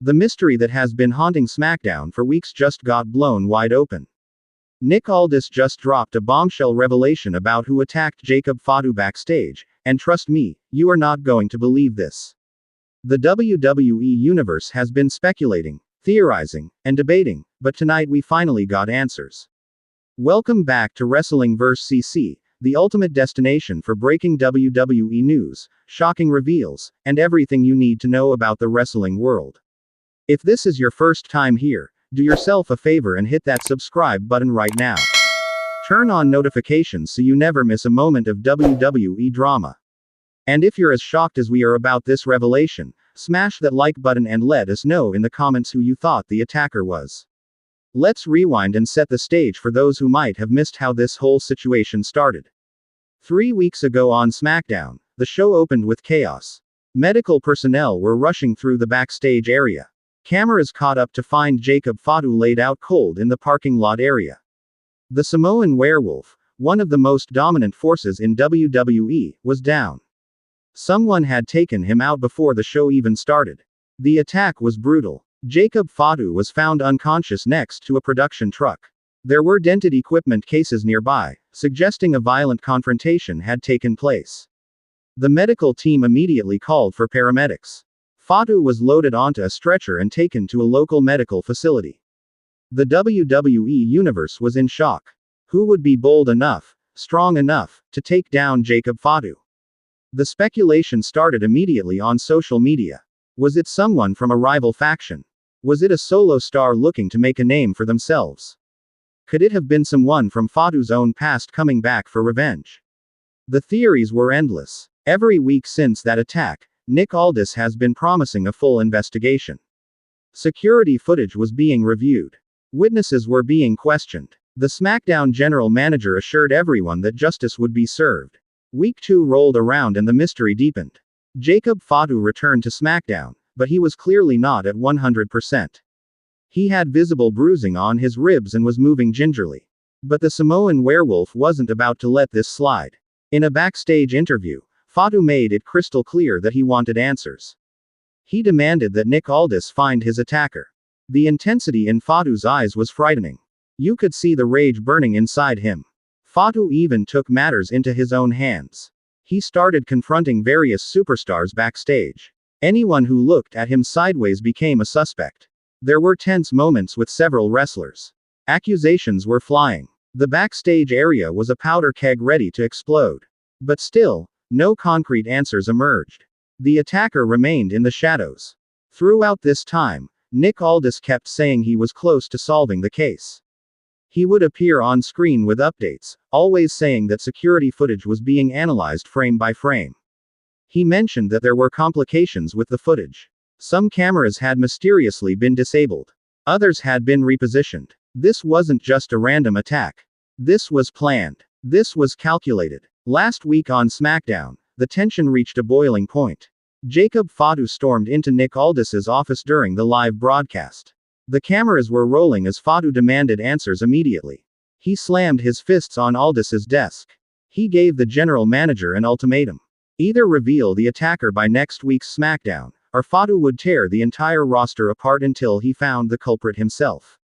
The mystery that has been haunting SmackDown for weeks just got blown wide open. Nick Aldis just dropped a bombshell revelation about who attacked Jacob Fatu backstage, and trust me, you are not going to believe this. The WWE Universe has been speculating, theorizing, and debating, but tonight we finally got answers. Welcome back to Wrestling vs. CC, the ultimate destination for breaking WWE news, shocking reveals, and everything you need to know about the wrestling world. If this is your first time here, do yourself a favor and hit that subscribe button right now. Turn on notifications so you never miss a moment of WWE drama. And if you're as shocked as we are about this revelation, smash that like button and let us know in the comments who you thought the attacker was. Let's rewind and set the stage for those who might have missed how this whole situation started. 3 weeks ago on SmackDown, the show opened with chaos. Medical personnel were rushing through the backstage area. Cameras caught up to find Jacob Fatu laid out cold in the parking lot area. The Samoan werewolf, one of the most dominant forces in WWE, was down. Someone had taken him out before the show even started. The attack was brutal. Jacob Fatu was found unconscious next to a production truck. There were dented equipment cases nearby, suggesting a violent confrontation had taken place. The medical team immediately called for paramedics. Fatu was loaded onto a stretcher and taken to a local medical facility. The WWE Universe was in shock. Who would be bold enough, strong enough, to take down Jacob Fatu? The speculation started immediately on social media. Was it someone from a rival faction? Was it a solo star looking to make a name for themselves? Could it have been someone from Fatu's own past coming back for revenge? The theories were endless. Every week since that attack, Nick Aldis has been promising a full investigation. Security footage was being reviewed. Witnesses were being questioned. The SmackDown general manager assured everyone that justice would be served. Week 2 rolled around and the mystery deepened. Jacob Fatu returned to SmackDown, but he was clearly not at 100%. He had visible bruising on his ribs and was moving gingerly. But the Samoan werewolf wasn't about to let this slide. In a backstage interview, Fatu made it crystal clear that he wanted answers. He demanded that Nick Aldis find his attacker. The intensity in Fatu's eyes was frightening. You could see the rage burning inside him. Fatu even took matters into his own hands. He started confronting various superstars backstage. Anyone who looked at him sideways became a suspect. There were tense moments with several wrestlers. Accusations were flying. The backstage area was a powder keg ready to explode. But still, no concrete answers emerged. The attacker remained in the shadows. Throughout this time, Nick Aldis kept saying he was close to solving the case. He would appear on screen with updates, always saying that security footage was being analyzed frame by frame. He mentioned that there were complications with the footage. Some cameras had mysteriously been disabled. Others had been repositioned. This wasn't just a random attack. This was planned. This was calculated. Last week on SmackDown, the tension reached a boiling point. Jacob Fatu stormed into Nick Aldis's office during the live broadcast. The cameras were rolling as Fatu demanded answers immediately. He slammed his fists on Aldis's desk. He gave the general manager an ultimatum. Either reveal the attacker by next week's SmackDown, or Fatu would tear the entire roster apart until he found the culprit himself.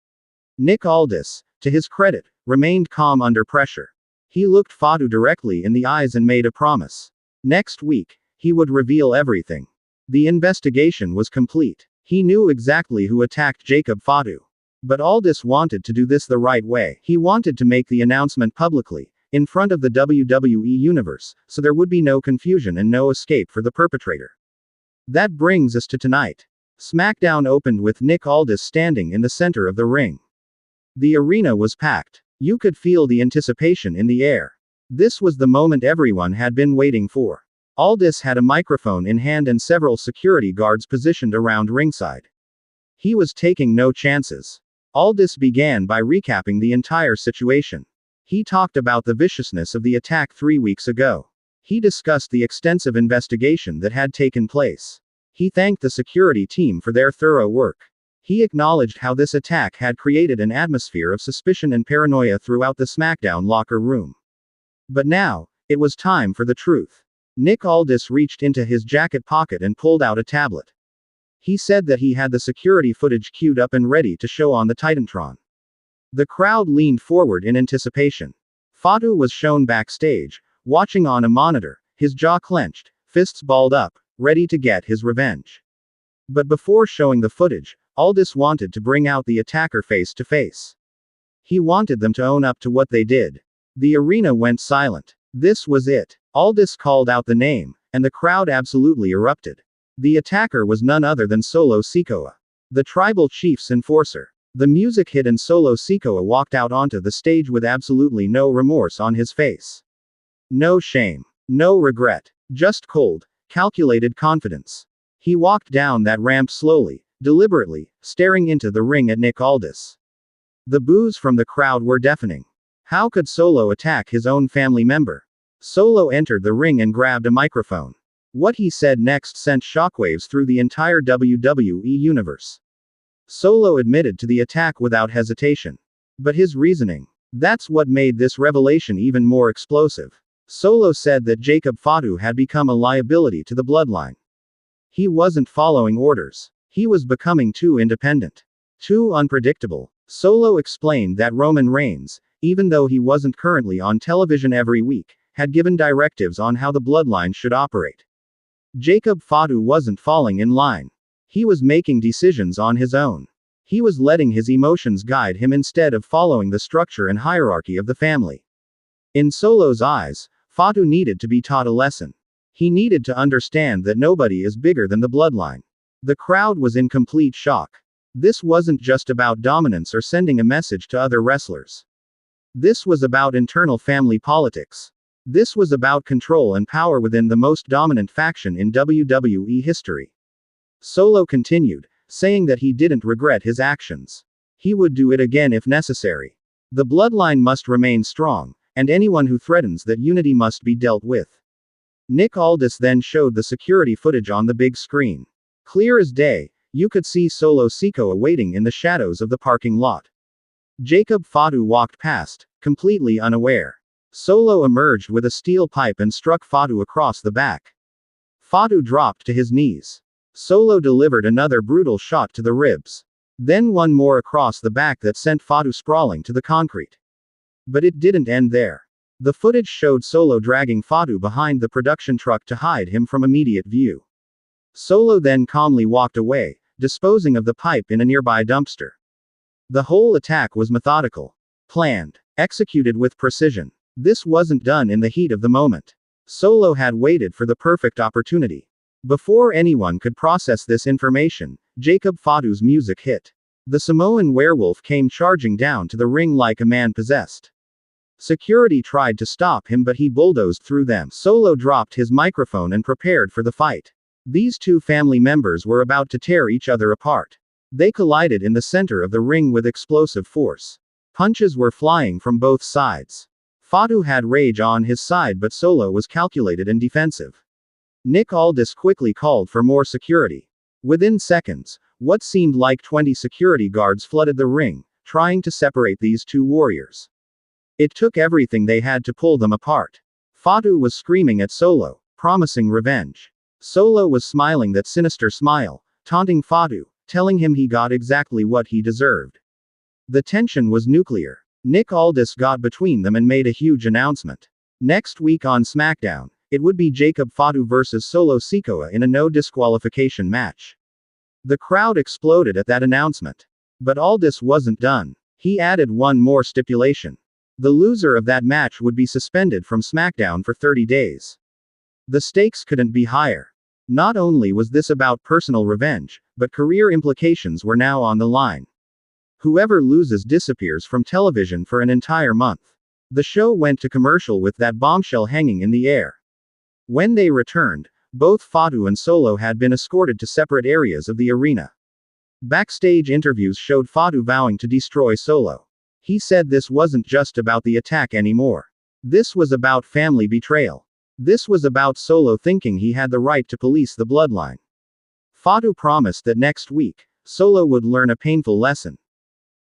Nick Aldis, to his credit, remained calm under pressure. He looked Fatu directly in the eyes and made a promise. Next week, he would reveal everything. The investigation was complete. He knew exactly who attacked Jacob Fatu. But Aldis wanted to do this the right way. He wanted to make the announcement publicly, in front of the WWE Universe, so there would be no confusion and no escape for the perpetrator. That brings us to tonight. SmackDown opened with Nick Aldis standing in the center of the ring. The arena was packed. You could feel the anticipation in the air. This was the moment everyone had been waiting for. Aldis had a microphone in hand and several security guards positioned around ringside. He was taking no chances. Aldis began by recapping the entire situation. He talked about the viciousness of the attack 3 weeks ago. He discussed the extensive investigation that had taken place. He thanked the security team for their thorough work. He acknowledged how this attack had created an atmosphere of suspicion and paranoia throughout the SmackDown locker room. But now, it was time for the truth. Nick Aldis reached into his jacket pocket and pulled out a tablet. He said that he had the security footage queued up and ready to show on the Titantron. The crowd leaned forward in anticipation. Fatu was shown backstage, watching on a monitor, his jaw clenched, fists balled up, ready to get his revenge. But before showing the footage, Aldis wanted to bring out the attacker face to face. He wanted them to own up to what they did. The arena went silent. This was it. Aldis called out the name, and the crowd absolutely erupted. The attacker was none other than Solo Sikoa, the tribal chief's enforcer. The music hit and Solo Sikoa walked out onto the stage with absolutely no remorse on his face. No shame. No regret. Just cold, calculated confidence. He walked down that ramp slowly, deliberately, staring into the ring at Nick Aldis. The boos from the crowd were deafening. How could Solo attack his own family member? Solo entered the ring and grabbed a microphone. What he said next sent shockwaves through the entire WWE universe. Solo admitted to the attack without hesitation. But his reasoning. That's what made this revelation even more explosive. Solo said that Jacob Fatu had become a liability to the bloodline. He wasn't following orders. He was becoming too independent. Too unpredictable. Solo explained that Roman Reigns, even though he wasn't currently on television every week, had given directives on how the bloodline should operate. Jacob Fatu wasn't falling in line. He was making decisions on his own. He was letting his emotions guide him instead of following the structure and hierarchy of the family. In Solo's eyes, Fatu needed to be taught a lesson. He needed to understand that nobody is bigger than the bloodline. The crowd was in complete shock. This wasn't just about dominance or sending a message to other wrestlers. This was about internal family politics. This was about control and power within the most dominant faction in WWE history. Solo continued, saying that he didn't regret his actions. He would do it again if necessary. The bloodline must remain strong, and anyone who threatens that unity must be dealt with. Nick Aldis then showed the security footage on the big screen. Clear as day, you could see Solo Sikoa waiting in the shadows of the parking lot. Jacob Fatu walked past, completely unaware. Solo emerged with a steel pipe and struck Fatu across the back. Fatu dropped to his knees. Solo delivered another brutal shot to the ribs. Then one more across the back that sent Fatu sprawling to the concrete. But it didn't end there. The footage showed Solo dragging Fatu behind the production truck to hide him from immediate view. Solo then calmly walked away, disposing of the pipe in a nearby dumpster. The whole attack was methodical. Planned. Executed with precision. This wasn't done in the heat of the moment. Solo had waited for the perfect opportunity. Before anyone could process this information, Jacob Fatu's music hit. The Samoan werewolf came charging down to the ring like a man possessed. Security tried to stop him but he bulldozed through them. Solo dropped his microphone and prepared for the fight. These two family members were about to tear each other apart. They collided in the center of the ring with explosive force. Punches were flying from both sides. Fatu had rage on his side but Solo was calculated and defensive. Nick Aldis quickly called for more security. Within seconds, what seemed like 20 security guards flooded the ring, trying to separate these two warriors. It took everything they had to pull them apart. Fatu was screaming at Solo, promising revenge. Solo was smiling that sinister smile, taunting Fatu, telling him he got exactly what he deserved. The tension was nuclear. Nick Aldis got between them and made a huge announcement. Next week on SmackDown, it would be Jacob Fatu versus Solo Sikoa in a no disqualification match. The crowd exploded at that announcement. But Aldis wasn't done. He added one more stipulation. The loser of that match would be suspended from SmackDown for 30 days. The stakes couldn't be higher. Not only was this about personal revenge, but career implications were now on the line. Whoever loses disappears from television for an entire month. The show went to commercial with that bombshell hanging in the air. When they returned, both Fatu and Solo had been escorted to separate areas of the arena. Backstage interviews showed Fatu vowing to destroy Solo. He said this wasn't just about the attack anymore. This was about family betrayal. This was about Solo thinking he had the right to police the bloodline. Fatu promised that next week, Solo would learn a painful lesson.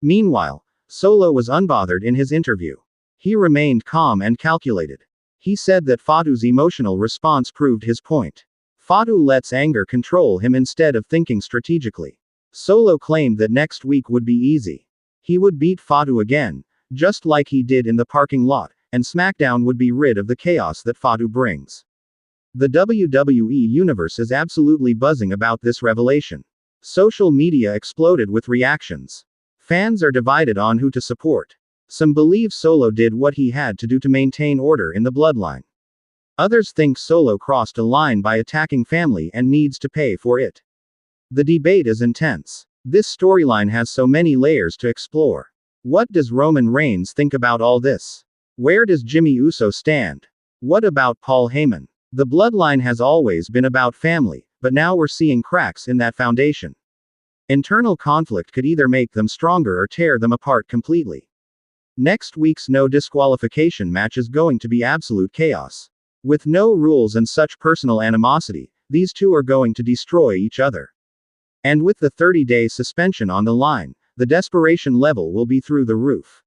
Meanwhile, Solo was unbothered in his interview. He remained calm and calculated. He said that Fatu's emotional response proved his point. Fatu lets anger control him instead of thinking strategically. Solo claimed that next week would be easy. He would beat Fatu again, just like he did in the parking lot, and SmackDown would be rid of the chaos that Fatu brings. The WWE universe is absolutely buzzing about this revelation. Social media exploded with reactions. Fans are divided on who to support. Some believe Solo did what he had to do to maintain order in the bloodline. Others think Solo crossed a line by attacking family and needs to pay for it. The debate is intense. This storyline has so many layers to explore. What does Roman Reigns think about all this? Where does Jimmy Uso stand? What about Paul Heyman? The bloodline has always been about family, but now we're seeing cracks in that foundation. Internal conflict could either make them stronger or tear them apart completely. Next week's no disqualification match is going to be absolute chaos. With no rules and such personal animosity, these two are going to destroy each other. And with the 30-day suspension on the line, the desperation level will be through the roof.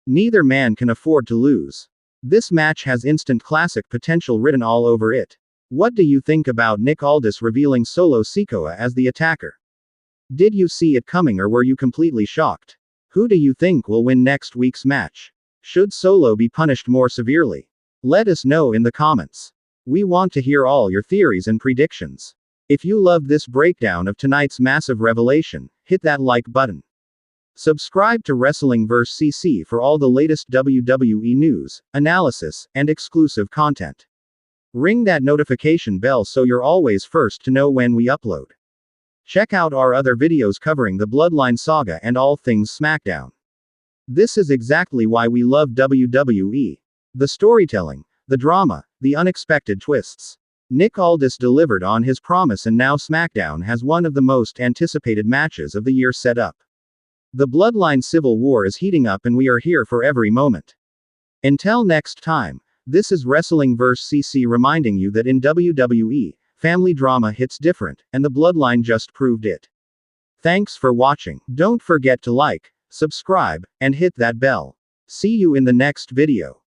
Neither man can afford to lose. This match has instant classic potential written all over it. What do you think about Nick Aldis revealing Solo Sikoa as the attacker? Did you see it coming or were you completely shocked? Who do you think will win next week's match? Should Solo be punished more severely? Let us know in the comments. We want to hear all your theories and predictions. If you loved this breakdown of tonight's massive revelation, hit that like button. Subscribe to Wrestling vs. CC for all the latest WWE news, analysis, and exclusive content. Ring that notification bell so you're always first to know when we upload. Check out our other videos covering the Bloodline saga and all things SmackDown. This is exactly why we love WWE. The storytelling, the drama, the unexpected twists. Nick Aldis delivered on his promise and now SmackDown has one of the most anticipated matches of the year set up. The Bloodline Civil War is heating up and we are here for every moment. Until next time, this is Wrestling vs. CC reminding you that in WWE, family drama hits different, and the Bloodline just proved it. Thanks for watching. Don't forget to like, subscribe, and hit that bell. See you in the next video.